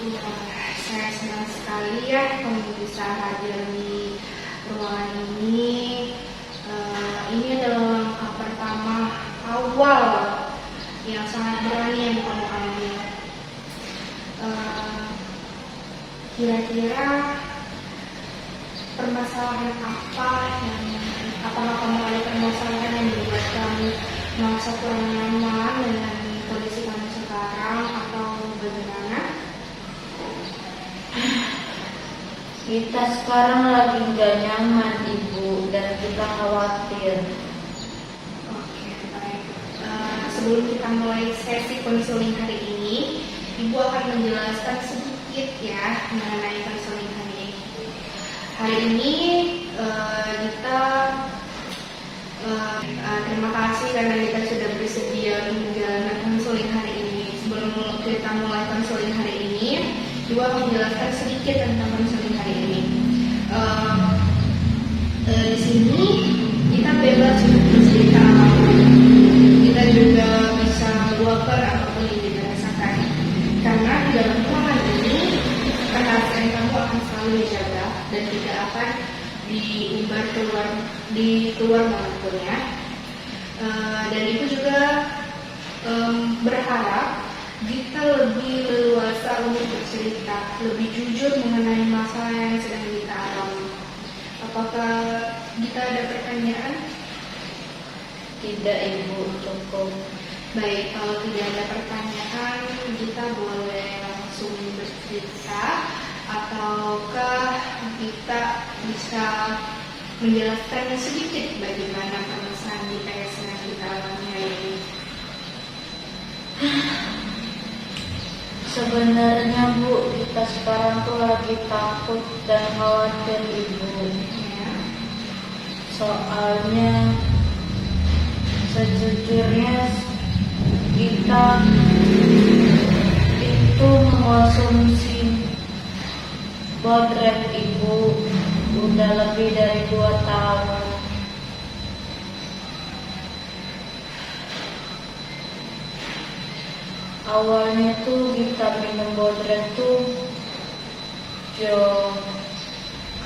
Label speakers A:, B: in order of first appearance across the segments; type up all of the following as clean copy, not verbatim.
A: Saya senang sekali ya kamu bisa hadir di ruangan ini. Ini adalah langkah pertama awal yang sangat berani yang kamu ambil. Kira-kira permasalahan apa apakah kamu ada permasalahan yang membuat kamu merasa kurang nyaman dengan kondisi kamu sekarang atau bagaimana?
B: Kita sekarang lagi nggak nyaman, Ibu, dan kita khawatir.
A: Oke, baik. Sebelum kita mulai sesi konseling hari ini, Ibu akan menjelaskan sedikit ya mengenai konseling hari ini. Hari ini kita terima kasih karena kita sudah bersedia menjalankan konseling hari ini. Sebelum kita mulai konseling hari ini, Ibu akan menjelaskan sedikit tentang konseling hari ini. Di sini kita bebas untuk bercerita apapun. Kita juga bisa meluapkan apapun yang kita rasakan. Karena di dalam ruangan ini perhatian kamu akan selalu dijaga dan tidak akan diumbar keluar manapun ya. Dan Ibu juga berharap kita lebih leluasa untuk bercerita, lebih jujur mengenai masalah yang sedang kita alami. Apakah kita ada pertanyaan?
B: Tidak, Ibu, cukup.
A: Baik, kalau tidak ada pertanyaan, kita boleh langsung bercerita, ataukah kita bisa menjelaskan sedikit bagaimana permasalahan kita yang sedang kita alami hari ini?
B: Sebenarnya, Bu, kita sekarang tuh lagi takut dan khawatir, Ibu.
A: Ya.
B: Soalnya sejujurnya kita itu mengonsumsi bodrek, Ibu, udah lebih dari 2 tahun. Awalnya tuh kita minum bodrek tuh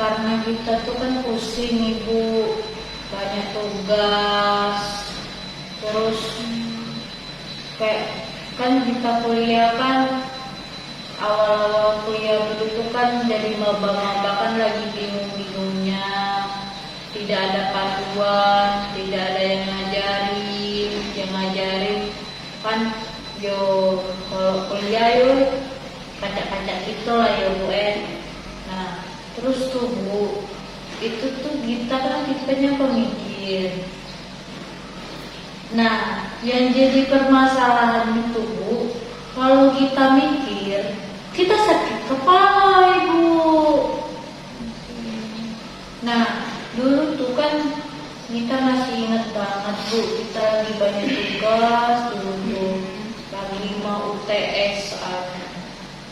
B: karena kita tuh kan pusing, Ibu, banyak tugas, terus kayak kan kita kuliah kan, awal-awal kuliah begitu kan jadi maba-maba kan lagi bingung-bingungnya, tidak ada panduan, tidak ada yang ngajarin kan. Kalau kuliah kacak-kacak gitu lah ya, Bu. Nah, terus tuh, Bu, itu tuh kita kan tipenya pemikir. Nah, yang jadi permasalahan itu, Bu, kalau kita mikir, kita sakit kepala, Ibu. Nah, dulu tuh kan kita masih ingat banget, Bu, kita lagi banyak tugas dulu tuh. Lagi mau UTS.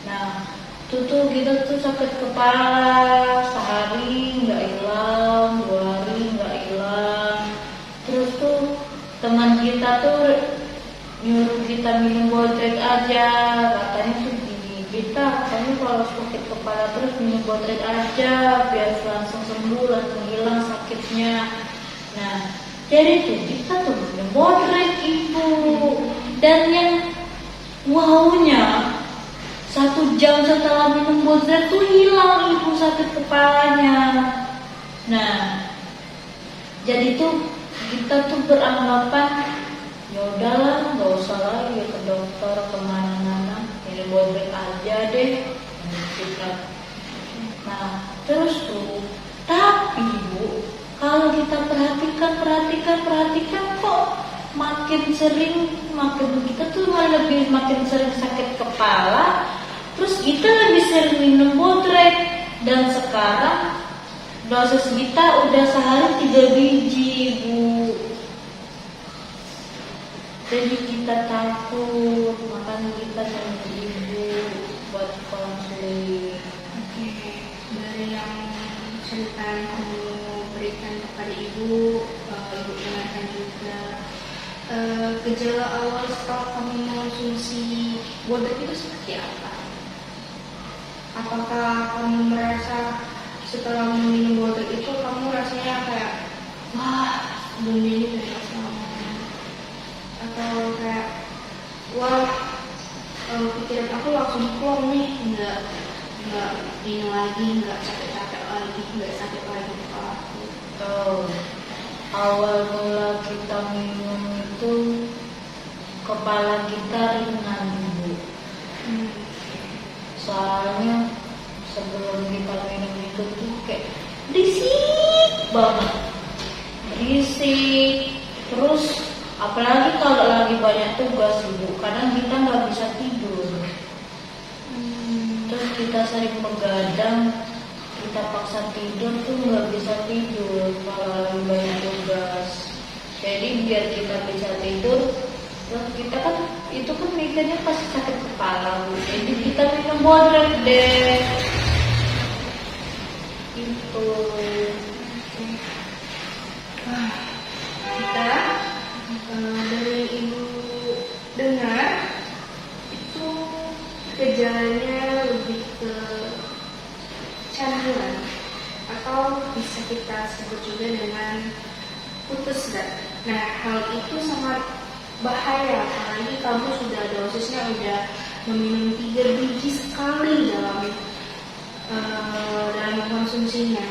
B: Nah, tuh kita tuh sakit kepala, sehari nggak hilang, 2 hari nggak hilang. Terus tuh teman kita tuh nyuruh kita minum bodrek aja, katanya tuh kita kamu kalau sakit kepala terus minum bodrek aja biar langsung sembuh, langsung hilang sakitnya. Nah, jadi tuh kita tuh minum bodrek, Ibu. Dan yang wownya 1 jam setelah minum bodrek tuh hilang, Ibu, sakit kepalanya. Nah, jadi tuh kita tuh beranggapan ya udahlah, nggak usah lagi ke dokter kemana-mana, minum bodrek aja deh kita. Nah, terus tuh tapi, Bu, kalau kita perhatikan kok makin kita tuh makin sering sakit kepala, terus kita lebih sering minum bodrek, dan sekarang dosis kita udah sehari 3 biji, Bu. Jadi kita takut, makanya kita sama Ibu buat konseling.
A: Oke, dari yang cerita yang kamu berikan kepada Ibu, Ibu dengarkan juga gejala awal setelah kamu mengonsumsi bodrek itu seperti apa? Apakah kamu merasa setelah minum Bodrek itu kamu rasanya kayak wah dunia ini udah pas banget, atau kayak wah pikiran aku langsung plong nih, nggak ini lagi, nggak capek-capek lagi, nggak sakit lagi kepala aku.
B: Oh, awal mula kita minum itu kepala kita ringan, Bu. Soalnya sebelum kita minum itu tuh kayak berisik banget, berisik. Terus apalagi kalau lagi banyak tugas, Ibu, kadang kita nggak bisa tidur. Terus kita sering begadang, kita paksa tidur tuh nggak bisa tidur kalau lagi banyak tugas. Jadi biar kita bisa tidur, terus kita kan itu kan mikirnya pasti sakit kepala, Bu. Jadi kita minum Bodrek deh. Itu.
A: Kita dari ibu dengar itu gejalanya lebih ke canduran, atau bisa kita sebut juga dengan putus zat. Nah, hal itu sangat bahaya, apalagi kamu sudah dosisnya udah meminum 3 biji sekali dalam konsumsinya.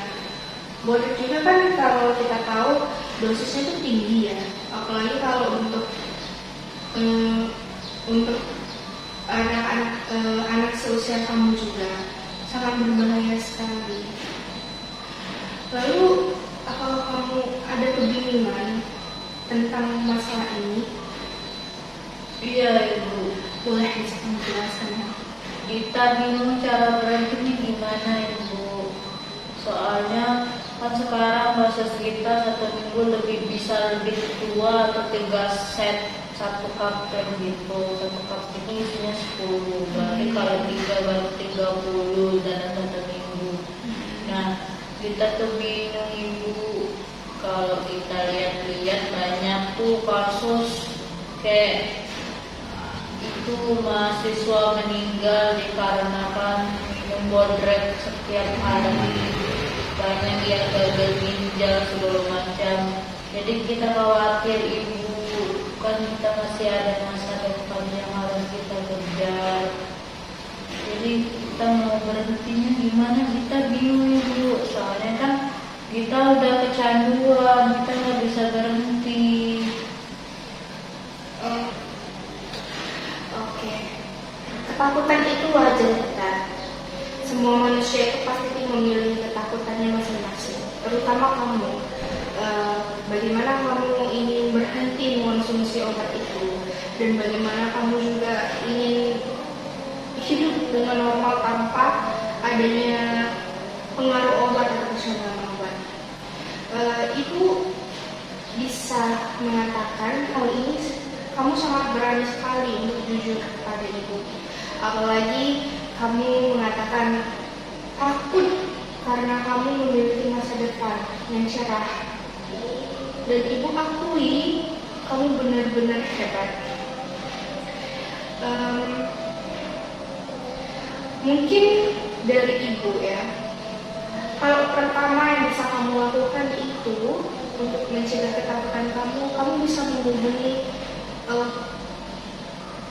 A: Bodrek juga kan kalau kita tahu dosisnya itu tinggi ya, apalagi kalau untuk anak seusia kamu juga sangat berbahaya sekali. Lalu apakah kamu ada kebingungan tentang masalah ini?
B: Iya, Ibu.
A: Boleh bisa kamu jelaskan ya?
B: Kita bingung cara berhentinya gimana, Ibu. Soalnya kan sekarang dosis kita 1 minggu lebih tua, atau 3 set 1 cup kayak gitu. 1 cup ini isinya 10. Berarti kalau 3 baru 30 dalam 1 minggu. Nah, kita tuh bingung, Ibu. Kalau kita lihat-lihat banyak tuh kasus kayak itu mahasiswa meninggal dikarenakan minum Bodrek setiap hari, banyak yang gagal ginjal segala macam. Jadi kita khawatir, Ibu, kan kita masih ada masa depan yang harus kita kejar. Jadi kita mau berhentinya gimana, kita bingung, Ibu. Soalnya kan kita udah kecanduan, kita nggak bisa berhenti.
A: Oke. Ketakutan itu wajar kita. Semua manusia itu pasti memiliki ketakutannya masing-masing. Terutama kamu. Bagaimana kamu ingin berhenti mengonsumsi obat itu, dan bagaimana kamu juga ingin hidup dengan normal tanpa adanya pengaruh obat atau kecanduan obat. Ibu bisa mengatakan hal ini, kamu sangat berani sekali untuk jujur kepada ibu. Apalagi kamu mengatakan takut karena kamu memiliki masa depan yang cerah. Dan ibu akui kamu benar-benar hebat. Mungkin dari ibu ya, kalau pertama yang bisa kamu lakukan itu untuk mencegah ketakutan kamu bisa menghubungi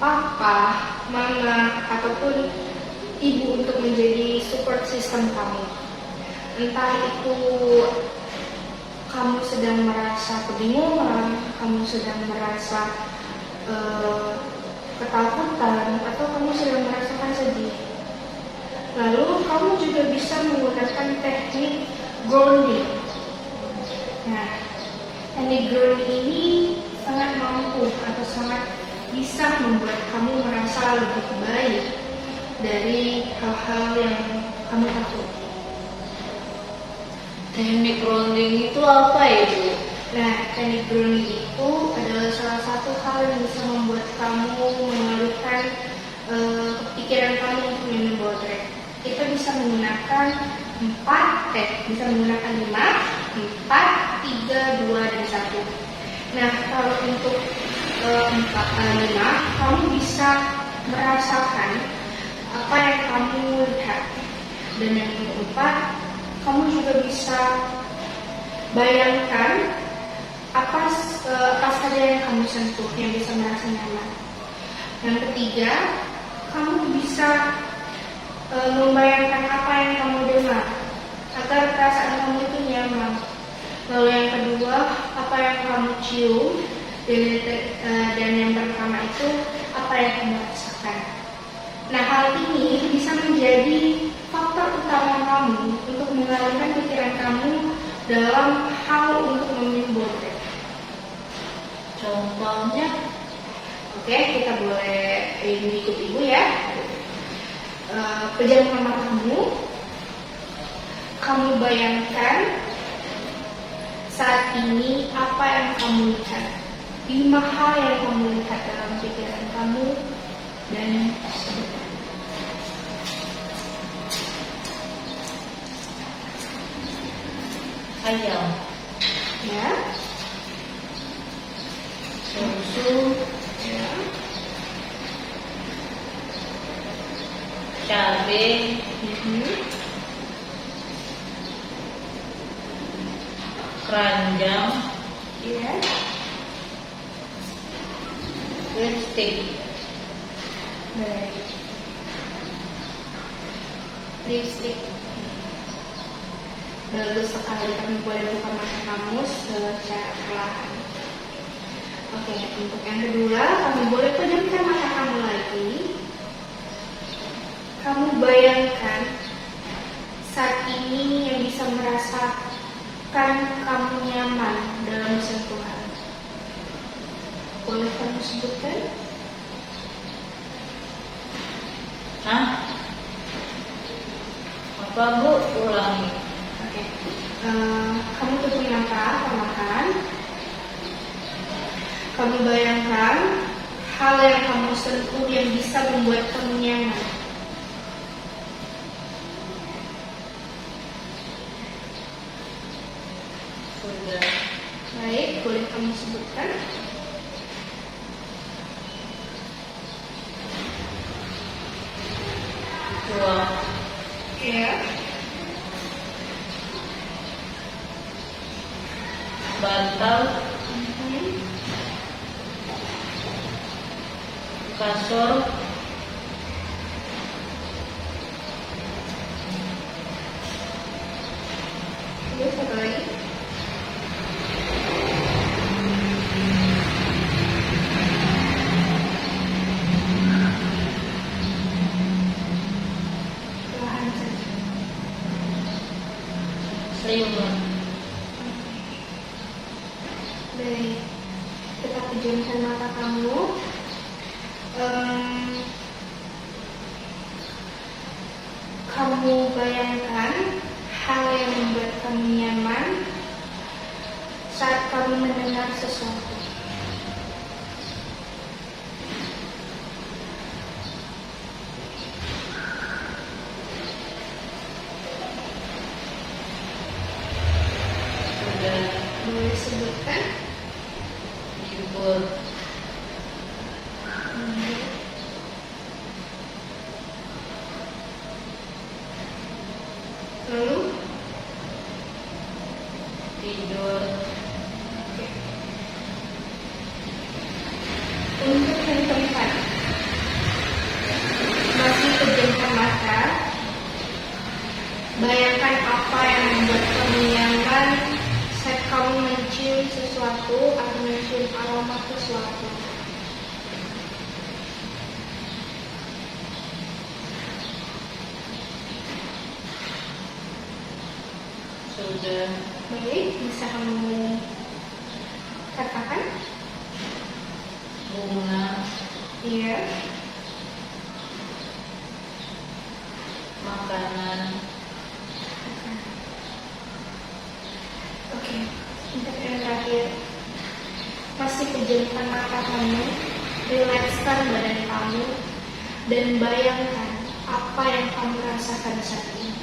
A: papa, mama, ataupun ibu untuk menjadi support system kamu. Entah itu kamu sedang merasa kebingungan, kamu sedang merasa ketakutan, atau kamu sedang merasakan sedih. Lalu kamu juga bisa menggunakan teknik grounding. Nah, teknik grounding ini sangat mampu atau sangat bisa membuat kamu merasa lebih baik dari hal-hal yang kamu takuti.
B: Teknik grounding itu apa, Ibu?
A: Nah, teknik grounding itu adalah salah satu hal yang bisa membuat kamu mengalihkan pikiran kamu untuk minum Bodrek. Kita bisa menggunakan 5, 4, 3, 2, dan 1. Nah, kalau untuk 5, kamu bisa merasakan apa yang kamu lihat. Dan yang keempat, kamu juga bisa bayangkan apa saja yang kamu sentuh yang bisa merasa nyaman. Yang ketiga, kamu bisa membayangkan apa yang kamu dengar agar perasaan kamu itu nyaman. Lalu yang kedua, apa yang kamu cium, dan yang pertama itu apa yang kamu rasakan. Nah, hal ini bisa menjadi faktor utama kamu untuk mengalihkan pikiran kamu dalam hal untuk meminum border.
B: Contohnya,
A: Oke, kita boleh ikut ibu ya. Pejamkan matamu. Kamu bayangkan saat ini apa yang kamu lihat. 5 hal yang kamu lihat dalam pikiran kamu dan sebutkan.
B: ayam,
A: Ya,
B: susu,
A: ya,
B: cabai, keranjang,
A: ya,
B: lipstick.
A: baik. Lipstick. Bagus sekali, kamu boleh buka mata kamu secara perlahan. Oke, untuk yang kedua, kamu boleh pejamkan mata kamu lagi. Kamu bayangkan saat ini yang bisa merasakan kamu nyaman dalam sentuhan. Boleh kamu sebutkan?
B: Hah? Apa Bu? Ulangi.
A: Oke. Kamu tutup mata perlahan. Kamu bayangkan hal yang kamu sentuh yang bisa membuat kamu nyaman.
B: Sudah.
A: Baik, boleh kamu sebutkan?
B: Dua.
A: Ya.
B: Bantal, kasur,
A: Terus satu lagi. Perlahan saja.
B: selimut.
A: Baik, kita pejamkan mata kamu. Kamu bayangkan hal yang membuat kamu nyaman saat kamu mendengar sesuatu.
B: Sudah.
A: Boleh sebutkan?
B: Libur.
A: Lalu
B: Tidur.
A: untuk yang keempat, masih pejamkan mata. Bayangkan apa yang membuat kamu nyaman saat kamu mencium sesuatu atau mencium aroma sesuatu.
B: Sudah.
A: Baik, bisa kamu katakan?
B: Bunga.
A: Iya.
B: Makanan.
A: Oke, untuk yang terakhir, pasti pejamkan mata kamu, rilekskan badan kamu, dan bayangkan apa yang kamu rasakan saat ini.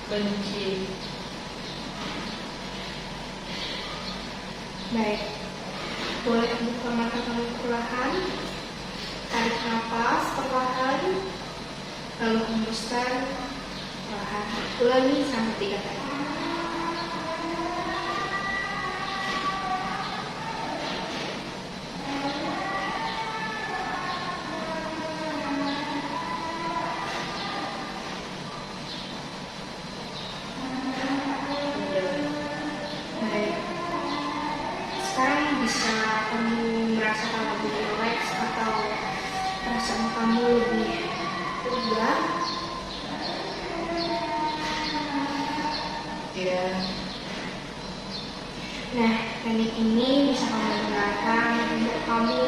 B: Benci.
A: Baik, boleh buka mata kamu perlahan. tarik nafas perlahan, lalu hembuskan perlahan. Ulangi sampai 3 kali. Baik. Sekarang bisa kamu merasakan lebih rileks atau perasaan kamu lebih lega.
B: Ya.
A: Nah, teknik ini bisa kamu gunakan untuk kamu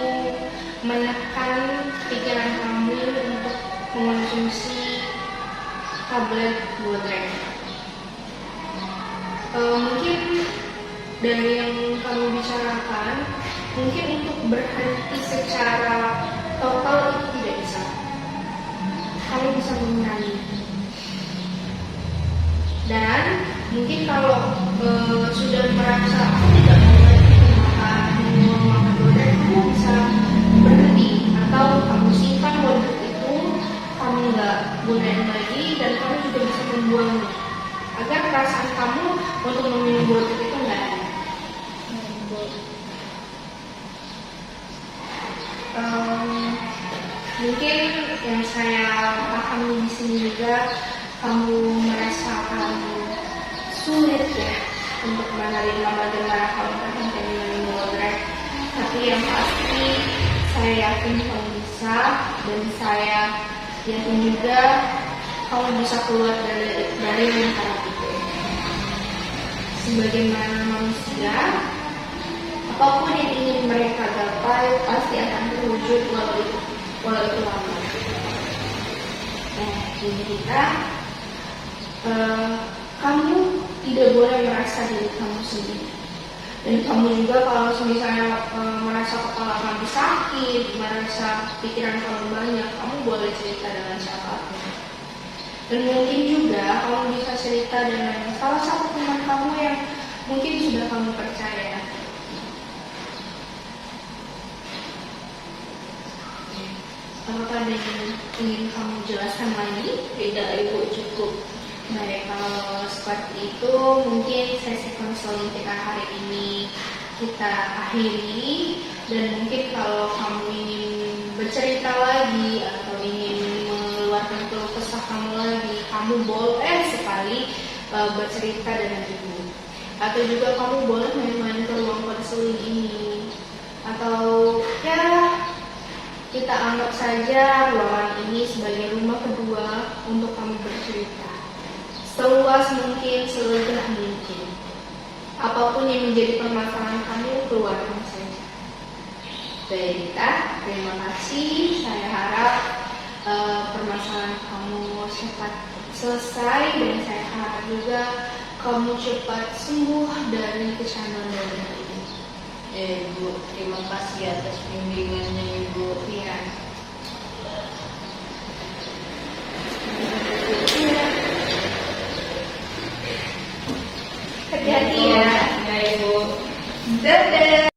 A: menekan pikiran kamu untuk mengonsumsi tablet Bodrek. Mungkin dari yang kamu bicarakan, mungkin untuk berhenti secara total itu tidak bisa. Kamu bisa mengurangi. Dan mungkin kalau sudah merasa aku tidak mau lagi makan Bodrek, kamu bisa berhenti atau kamu simpan Bodrek itu, kamu nggak gunain lagi, dan kamu juga bisa membuangnya agar perasaan kamu untuk meminum Bodrek itu nggak ada. Mungkin yang saya pahami di sini juga, kamu merasakan sulit ya untuk menerima bagaimana kamu berhenti minum Bodrek. Tapi yang pasti saya yakin kamu bisa, dan saya yakin juga kamu bisa keluar dari lingkaran itu. Sebagaimana manusia, apapun yang ingin mereka gapai pasti akan terwujud walau itu lama. Nah, ini kita, kamu tidak boleh merasa diri kamu sendiri. Dan kamu juga kalau misalnya merasa kepala kamu sakit, merasa pikiran kamu banyak, kamu boleh cerita dengan siapapun. Dan mungkin juga kamu bisa cerita dengan salah satu teman kamu yang mungkin sudah kamu percaya. Apakah ada yang ingin kamu jelaskan lagi?
B: Tidak, Ibu, cukup.
A: Baik, kalau seperti itu mungkin sesi konseling kita hari ini kita akhiri. Dan mungkin kalau kamu ingin bercerita lagi atau ingin mengeluarkan keluh kesah kamu lagi, kamu boleh sekali bercerita dengan Ibu. Atau juga kamu boleh main-main ke ruang konseling ini. Atau ya, kita anggap saja ruangan ini sebagai rumah kedua untuk kamu bercerita. Seluas mungkin, selegah mungkin. Apapun yang menjadi permasalahan kamu, keluarkan saja. Baik, Dita, terima kasih. Saya harap permasalahan kamu cepat selesai, dan saya harap juga kamu cepat sembuh dari kecanduan ini.
B: Ibu, terima kasih atas bimbingannya, Ibu.
A: Ya. Hati-hati ya.
B: Ya, Ibu.
A: Dadah.